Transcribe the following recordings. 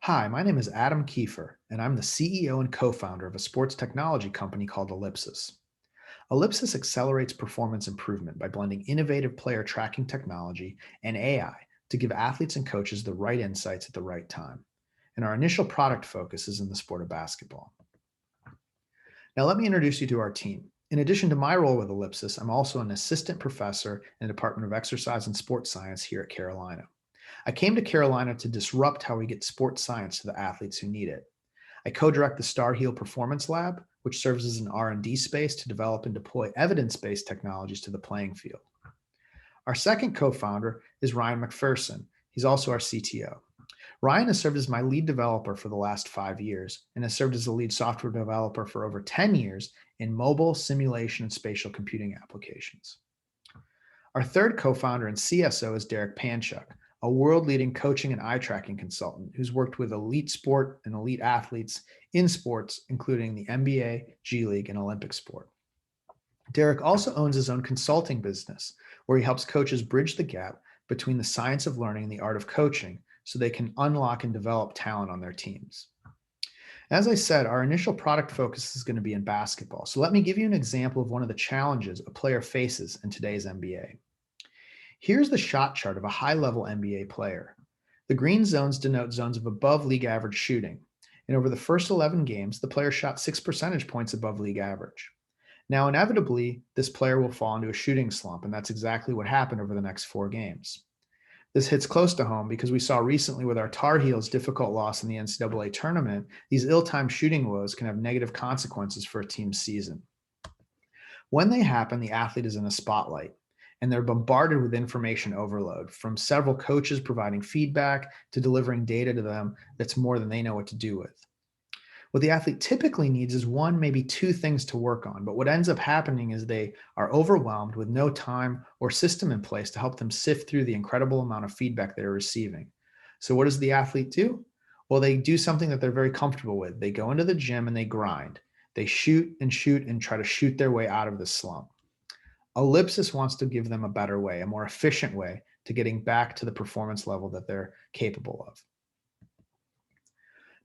Hi, my name is Adam Kiefer, and I'm the CEO and co-founder of a sports technology company called Elipsys. Elipsys accelerates performance improvement by blending innovative player tracking technology and AI to give athletes and coaches the right insights at the right time. And our initial product focus is in the sport of basketball. Now, let me introduce you to our team. In addition to my role with Elipsys, I'm also an assistant professor in the Department of Exercise and Sports Science here at Carolina. I came to Carolina to disrupt how we get sports science to the athletes who need it. I co-direct the Star Heel Performance Lab, which serves as an R&D space to develop and deploy evidence-based technologies to the playing field. Our second co-founder is Ryan McPherson. He's also our CTO. Ryan has served as my lead developer for the last 5 years and has served as the lead software developer for over 10 years in mobile, simulation, and spatial computing applications. Our third co-founder and CSO is Derek Panchuk, a world-leading coaching and eye tracking consultant who's worked with elite sport and elite athletes in sports, including the NBA, G League, and Olympic sport. Derek also owns his own consulting business, where he helps coaches bridge the gap between the science of learning and the art of coaching so they can unlock and develop talent on their teams. As I said, our initial product focus is going to be in basketball. So let me give you an example of one of the challenges a player faces in today's NBA. Here's the shot chart of a high-level NBA player. The green zones denote zones of above league average shooting. And over the first 11 games, the player shot 6 percentage points above league average. Now, inevitably, this player will fall into a shooting slump, and that's exactly what happened over the next 4 games. This hits close to home because we saw recently with our Tar Heels' difficult loss in the NCAA tournament, these ill-timed shooting woes can have negative consequences for a team's season. When they happen, the athlete is in the spotlight, and they're bombarded with information overload from several coaches providing feedback to delivering data to them that's more than they know what to do with. What the athlete typically needs is one, maybe 2 things to work on, but what ends up happening is they are overwhelmed with no time or system in place to help them sift through the incredible amount of feedback they're receiving. So what does the athlete do? Well, they do something that they're very comfortable with. They go into the gym and they grind. They shoot and try to shoot their way out of the slump. Elipsys wants to give them a better way, a more efficient way to getting back to the performance level that they're capable of.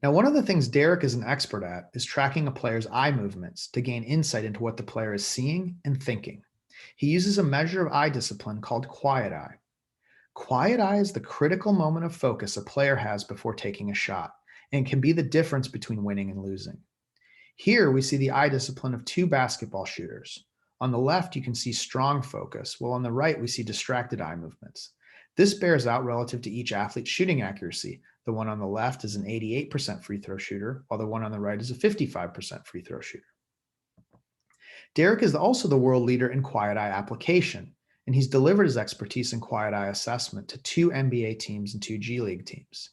Now, one of the things Derek is an expert at is tracking a player's eye movements to gain insight into what the player is seeing and thinking. He uses a measure of eye discipline called quiet eye. Quiet eye is the critical moment of focus a player has before taking a shot and can be the difference between winning and losing. Here we see the eye discipline of 2 basketball shooters. On the left, you can see strong focus, while on the right, we see distracted eye movements. This bears out relative to each athlete's shooting accuracy. The one on the left is an 88% free throw shooter, while the one on the right is a 55% free throw shooter. Derek is also the world leader in quiet eye application, and he's delivered his expertise in quiet eye assessment to 2 NBA teams and 2 G League teams.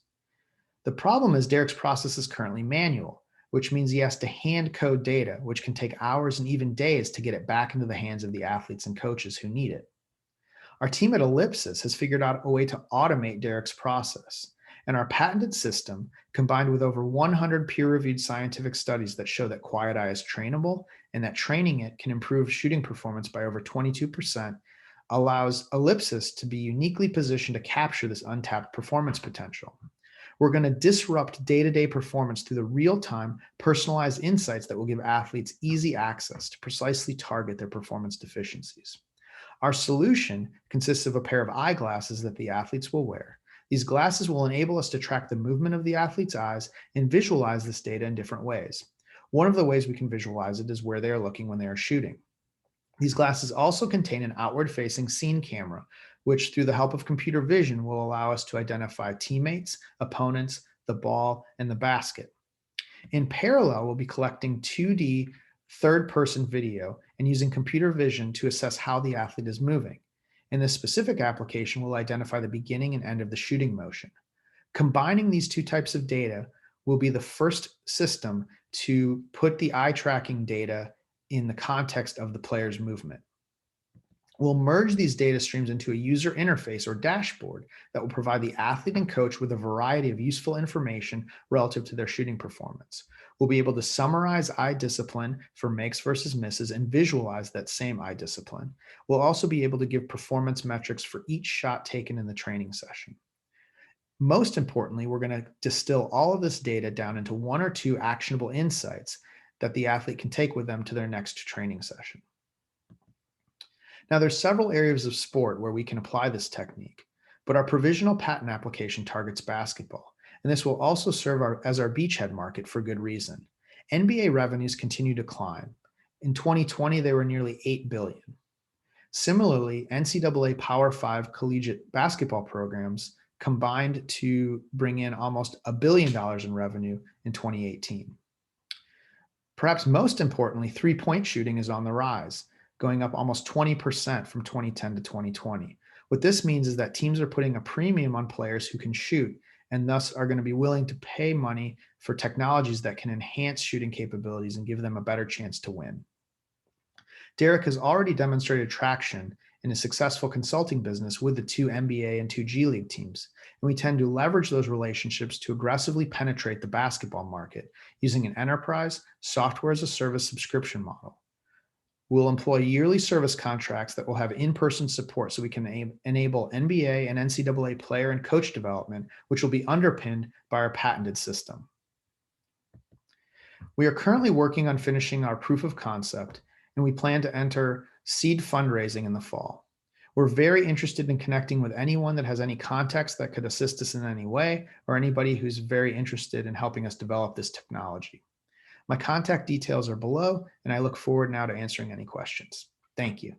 The problem is Derek's process is currently manual, which means he has to hand code data, which can take hours and even days to get it back into the hands of the athletes and coaches who need it. Our team at Elipsys has figured out a way to automate Derek's process, and our patented system, combined with over 100 peer-reviewed scientific studies that show that quiet eye is trainable and that training it can improve shooting performance by over 22%, allows Elipsys to be uniquely positioned to capture this untapped performance potential. We're going to disrupt day-to-day performance through the real-time, personalized insights that will give athletes easy access to precisely target their performance deficiencies. Our solution consists of a pair of eyeglasses that the athletes will wear. These glasses will enable us to track the movement of the athlete's eyes and visualize this data in different ways. One of the ways we can visualize it is where they are looking when they are shooting. These glasses also contain an outward-facing scene camera, which through the help of computer vision will allow us to identify teammates, opponents, the ball, and the basket. In parallel, we'll be collecting 2D third-person video and using computer vision to assess how the athlete is moving. In this specific application, we'll identify the beginning and end of the shooting motion. Combining these 2 types of data will be the first system to put the eye tracking data in the context of the player's movement. We'll merge these data streams into a user interface or dashboard that will provide the athlete and coach with a variety of useful information relative to their shooting performance. We'll be able to summarize eye discipline for makes versus misses and visualize that same eye discipline. We'll also be able to give performance metrics for each shot taken in the training session. Most importantly, we're going to distill all of this data down into one or two actionable insights that the athlete can take with them to their next training session. Now, there's several areas of sport where we can apply this technique, but our provisional patent application targets basketball, and this will also serve as our beachhead market for good reason. NBA revenues continue to climb. In 2020, they were nearly $8 billion. Similarly, NCAA Power 5 collegiate basketball programs combined to bring in almost $1 billion in revenue in 2018. Perhaps most importantly, three-point shooting is on the rise, going up almost 20% from 2010 to 2020. What this means is that teams are putting a premium on players who can shoot and thus are going to be willing to pay money for technologies that can enhance shooting capabilities and give them a better chance to win. Derek has already demonstrated traction in a successful consulting business with the two NBA and two G League teams, and we tend to leverage those relationships to aggressively penetrate the basketball market using an enterprise software as a service subscription model. We'll employ yearly service contracts that will have in-person support so we can enable NBA and NCAA player and coach development, which will be underpinned by our patented system. We are currently working on finishing our proof of concept, and we plan to enter seed fundraising in the fall. We're very interested in connecting with anyone that has any context that could assist us in any way, or anybody who's very interested in helping us develop this technology. My contact details are below, and I look forward now to answering any questions. Thank you.